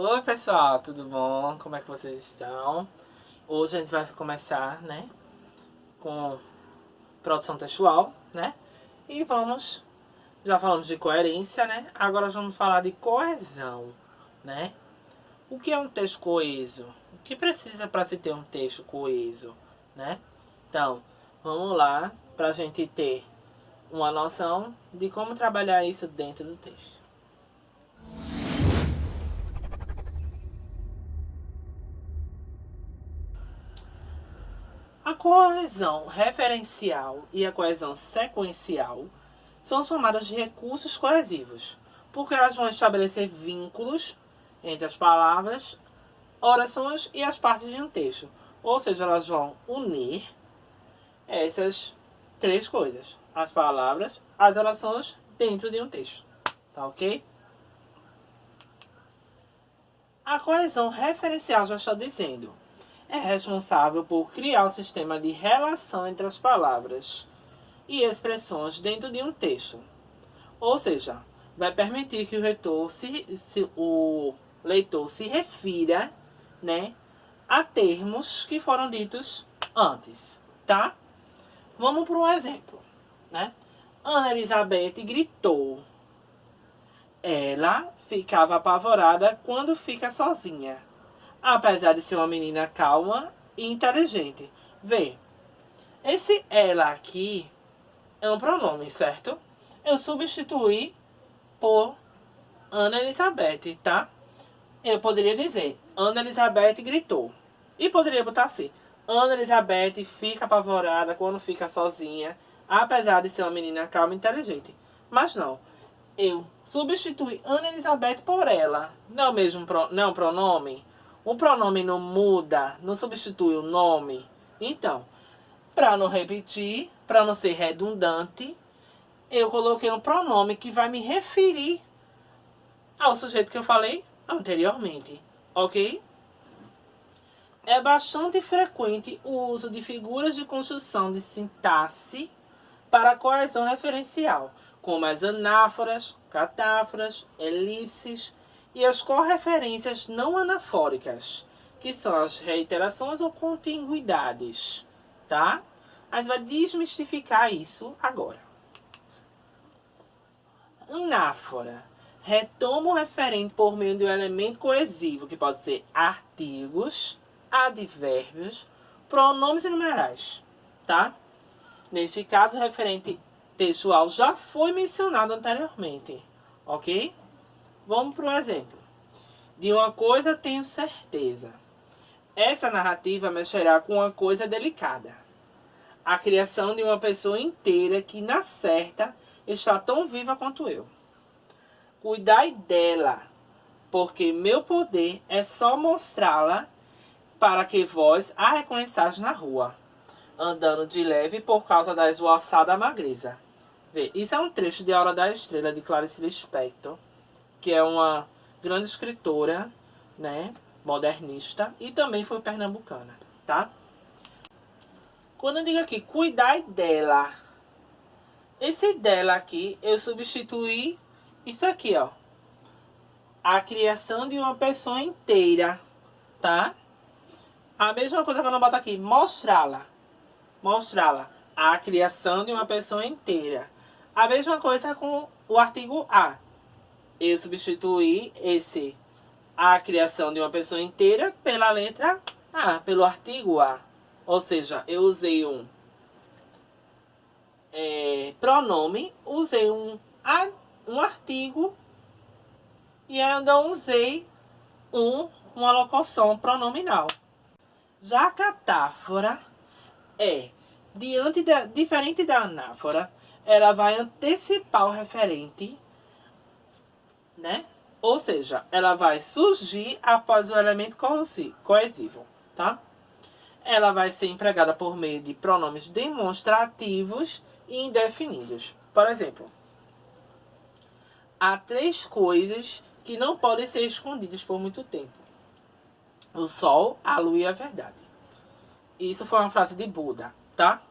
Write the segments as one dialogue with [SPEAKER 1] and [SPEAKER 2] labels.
[SPEAKER 1] Oi pessoal, tudo bom? Como é que vocês estão? Hoje a gente vai começar, né, com produção textual, né? E já falamos de coerência, né? Agora vamos falar de coesão, né? O que é um texto coeso? O que precisa para se ter um texto coeso, né? Então, vamos lá para a gente ter uma noção de como trabalhar isso dentro do texto. A coesão referencial e a coesão sequencial são chamadas de recursos coesivos, porque elas vão estabelecer vínculos entre as palavras, orações e as partes de um texto. Ou seja, elas vão unir essas três coisas: as palavras, as orações dentro de um texto. Tá ok? A coesão referencial já está dizendo. É responsável por criar o sistema de relação entre as palavras e expressões dentro de um texto. Ou seja, vai permitir que o leitor se refira, né, a termos que foram ditos antes, tá? Vamos para um exemplo, né? Ana Elizabeth gritou. Ela ficava apavorada quando fica sozinha, apesar de ser uma menina calma e inteligente. Vê, esse ela aqui é um pronome, certo? Eu substituí por Ana Elizabeth, tá? Eu poderia dizer, Ana Elizabeth gritou. E poderia botar assim, Ana Elizabeth fica apavorada quando fica sozinha, apesar de ser uma menina calma e inteligente. Mas não, eu substituí Ana Elizabeth por ela. Não é o mesmo não é um pronome? O pronome não muda, não substitui o nome. Então, para não repetir, para não ser redundante, eu coloquei um pronome que vai me referir ao sujeito que eu falei anteriormente, ok? É bastante frequente o uso de figuras de construção de sintaxe para a coesão referencial, como as anáforas, catáforas, elipses e as correferências não anafóricas, que são as reiterações ou contigüidades, tá? A gente vai desmistificar isso agora. Anáfora. Retoma o referente por meio de um elemento coesivo, que pode ser artigos, advérbios, pronomes e numerais, tá? Neste caso, o referente textual já foi mencionado anteriormente, ok? Vamos para um exemplo. De uma coisa tenho certeza. Essa narrativa mexerá com uma coisa delicada. A criação de uma pessoa inteira que, na certa, está tão viva quanto eu. Cuidai dela, porque meu poder é só mostrá-la para que vós a reconheçais na rua, andando de leve por causa da esvoaçada magreza. Vê, isso é um trecho de A Hora da Estrela, de Clarice Lispector, que é uma grande escritora, né, modernista, e também foi pernambucana, tá? Quando eu digo aqui, cuidai dela, esse dela aqui, eu substituí isso aqui, ó. A criação de uma pessoa inteira, tá? A mesma coisa que eu não boto aqui, mostrá-la. Mostrá-la. A criação de uma pessoa inteira. A mesma coisa com o artigo A. Eu substituí a criação de uma pessoa inteira pela letra A, pelo artigo A. Ou seja, eu usei um pronome, usei um artigo e ainda usei uma locução pronominal. Já a catáfora diferente da anáfora, ela vai antecipar o referente, né? Ou seja, ela vai surgir após o elemento coesivo, tá? Ela vai ser empregada por meio de pronomes demonstrativos e indefinidos. Por exemplo, há 3 coisas que não podem ser escondidas por muito tempo: o sol, a lua e a verdade. Isso foi uma frase de Buda, tá?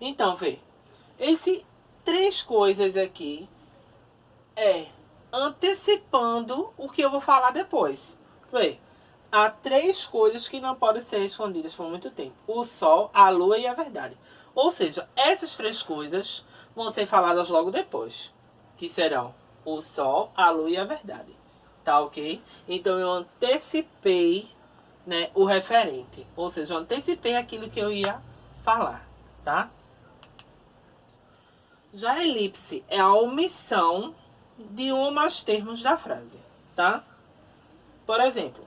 [SPEAKER 1] Então, vê. Esse 3 coisas aqui antecipando o que eu vou falar depois. Vê, há 3 coisas que não podem ser escondidas por muito tempo: o sol, a lua e a verdade. Ou seja, essas 3 coisas vão ser faladas logo depois, que serão o sol, a lua e a verdade. Tá ok? Então eu antecipei, né, o referente. Ou seja, eu antecipei aquilo que eu ia falar, tá? Já a elipse é a omissão de um ou mais termos da frase, tá? Por exemplo,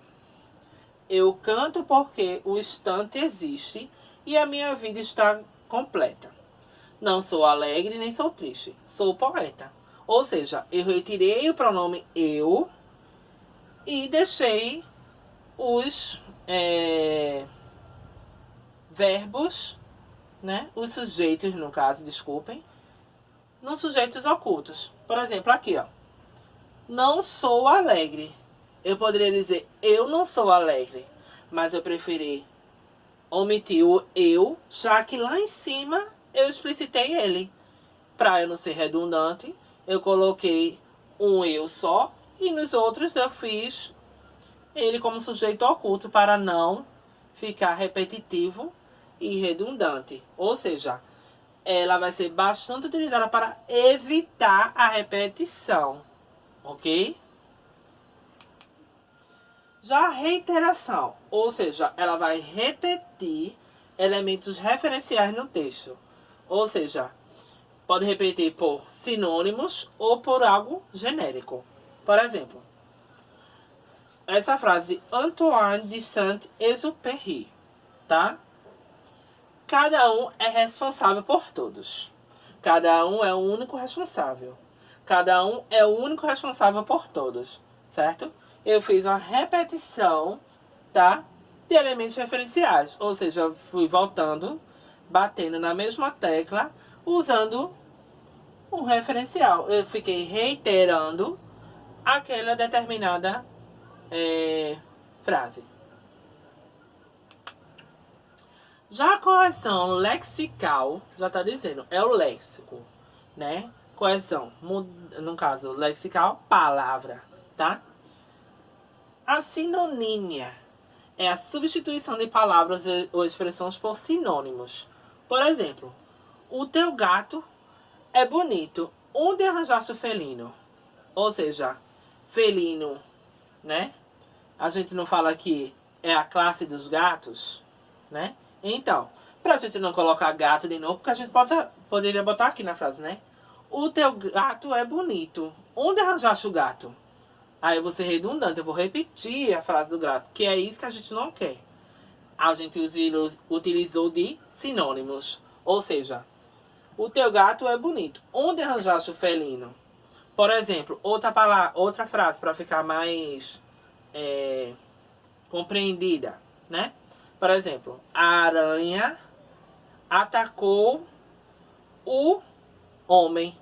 [SPEAKER 1] eu canto porque o instante existe e a minha vida está completa. Não sou alegre nem sou triste, sou poeta. Ou seja, eu retirei o pronome eu e deixei os verbos, né? Os sujeitos, no caso, desculpem, nos sujeitos ocultos. Por exemplo, aqui, ó. Não sou alegre. Eu poderia dizer eu não sou alegre, mas eu preferi omitir o eu, já que lá em cima eu explicitei ele. Para eu não ser redundante, eu coloquei um eu só e nos outros eu fiz ele como sujeito oculto para não ficar repetitivo e redundante. Ou seja, ela vai ser bastante utilizada para evitar a repetição, ok? Já a reiteração, ou seja, ela vai repetir elementos referenciais no texto. Ou seja, pode repetir por sinônimos ou por algo genérico. Por exemplo, essa frase de Antoine de Saint-Exupéry, tá? Cada um é responsável por todos. Cada um é o único responsável. Cada um é o único responsável por todos, certo? Eu fiz uma repetição, tá? De elementos referenciais. Ou seja, eu fui voltando, batendo na mesma tecla, usando um referencial. Eu fiquei reiterando aquela determinada frase. Já a correção lexical, já está dizendo, é o léxico, né? Correção, no caso, lexical, palavra, tá? A sinonímia é a substituição de palavras ou expressões por sinônimos. Por exemplo, o teu gato é bonito. Onde arranjaste o felino? Ou seja, felino, né? A gente não fala que é a classe dos gatos, né? Então, pra gente não colocar gato de novo, porque a gente poderia botar aqui na frase, né? O teu gato é bonito. Onde arranjaste o gato? Aí eu vou ser redundante, eu vou repetir a frase do gato, que é isso que a gente não quer. A gente utilizou de sinônimos. Ou seja, o teu gato é bonito. Onde arranjaste o felino? Por exemplo, outra frase para ficar mais compreendida, né? Por exemplo, a aranha atacou o homem.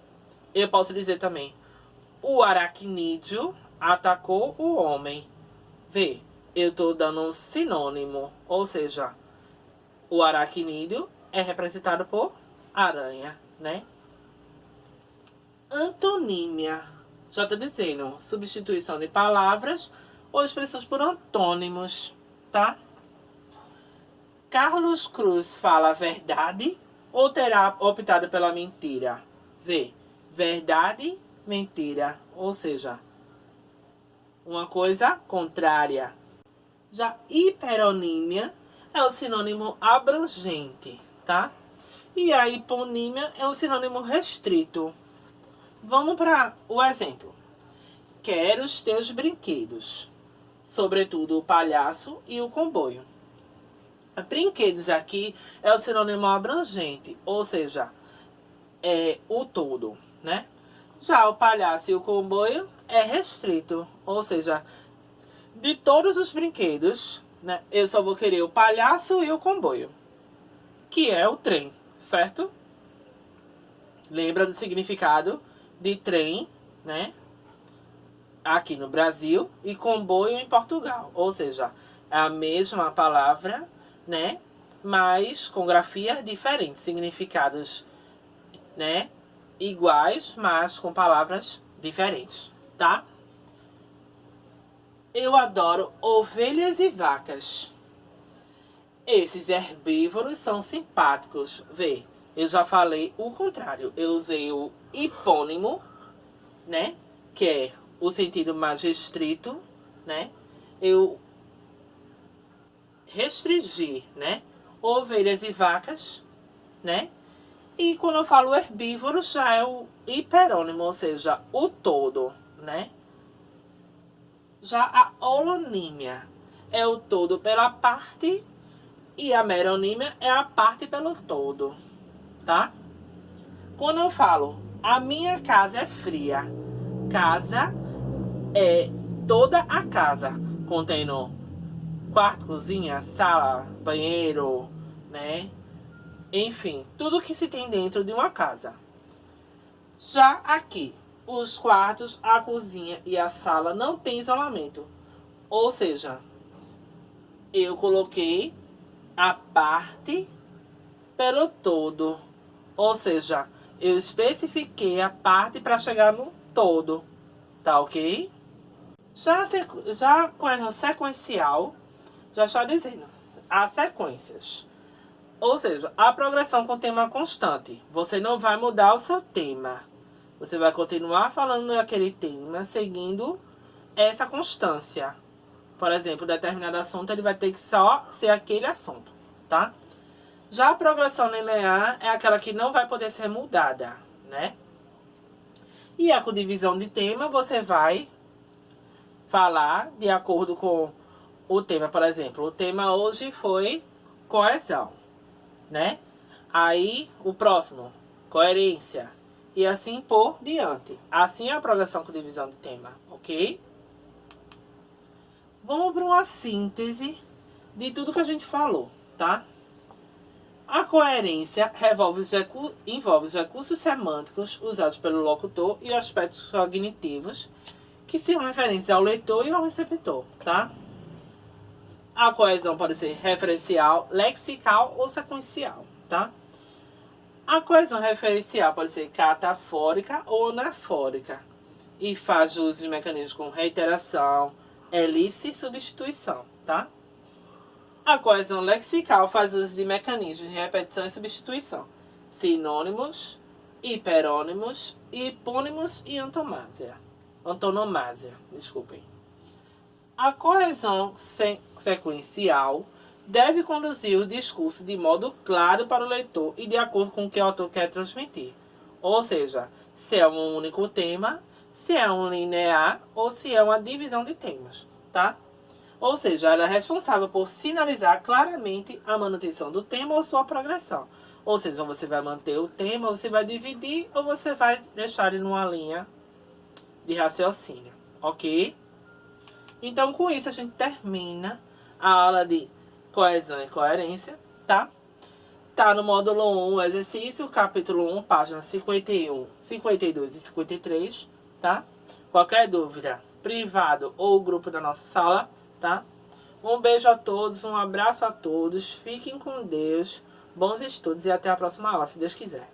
[SPEAKER 1] Eu posso dizer também, o aracnídeo atacou o homem. Vê, eu estou dando um sinônimo, ou seja, o aracnídeo é representado por aranha, né? Antonímia, já estou dizendo, substituição de palavras ou expressões por antônimos, tá? Carlos Cruz fala a verdade ou terá optado pela mentira? Vê, verdade, mentira, ou seja, uma coisa contrária. Já hiperonímia é o sinônimo abrangente, tá? E a hiponímia é o sinônimo restrito. Vamos para o exemplo. Quero os teus brinquedos, sobretudo o palhaço e o comboio. Brinquedos aqui é o sinônimo abrangente, ou seja, é o todo, né? Já o palhaço e o comboio é restrito, ou seja, de todos os brinquedos, né, eu só vou querer o palhaço e o comboio, que é o trem, certo? Lembra do significado de trem, né? Aqui no Brasil e comboio em Portugal, ou seja, é a mesma palavra, né? Mas com grafias diferentes, significados, né? Iguais, mas com palavras diferentes, tá? Eu adoro ovelhas e vacas. Esses herbívoros são simpáticos. Vê, eu já falei o contrário. Eu usei o hipônimo, né? Que é o sentido mais restrito, né? Eu restringi, né? Ovelhas e vacas, né? E quando eu falo herbívoro, já é o hiperônimo, ou seja, o todo, né? Já a holonímia é o todo pela parte e a meronímia é a parte pelo todo, tá? Quando eu falo a minha casa é fria, casa é toda a casa, contendo quarto, cozinha, sala, banheiro, né? Enfim, tudo que se tem dentro de uma casa. Já aqui, os quartos, a cozinha e a sala não tem isolamento. Ou seja, eu coloquei a parte pelo todo. Ou seja, eu especifiquei a parte para chegar no todo. Tá ok? Já com a sequencial, já está dizendo as sequências. Ou seja, a progressão com tema constante. Você não vai mudar o seu tema. Você vai continuar falando daquele tema, seguindo essa constância. Por exemplo, determinado assunto, ele vai ter que só ser aquele assunto, tá? Já a progressão linear é aquela que não vai poder ser mudada, né? E a divisão de tema, você vai falar de acordo com o tema. Por exemplo, o tema hoje foi coesão, né? Aí, o próximo, coerência. E assim por diante. Assim é a progressão com divisão de tema, ok? Vamos para uma síntese de tudo que a gente falou, tá? A coerência envolve os recursos semânticos usados pelo locutor e aspectos cognitivos que são referentes ao leitor e ao receptor, tá? A coesão pode ser referencial, lexical ou sequencial, tá? A coesão referencial pode ser catafórica ou anafórica e faz uso de mecanismos como reiteração, elipse e substituição, tá? A coesão lexical faz uso de mecanismos de repetição e substituição, sinônimos, hiperônimos, hipônimos e antonomásia, desculpem. A coesão sequencial deve conduzir o discurso de modo claro para o leitor e de acordo com o que o autor quer transmitir. Ou seja, se é um único tema, se é um linear ou se é uma divisão de temas, tá? Ou seja, ela é responsável por sinalizar claramente a manutenção do tema ou sua progressão. Ou seja, você vai manter o tema, você vai dividir ou você vai deixar ele numa linha de raciocínio, ok? Então, com isso, a gente termina a aula de coesão e coerência, tá? Tá no módulo 1, exercício, capítulo 1, páginas 51, 52 e 53, tá? Qualquer dúvida, privado ou grupo da nossa sala, tá? Um beijo a todos, um abraço a todos, fiquem com Deus, bons estudos e até a próxima aula, se Deus quiser.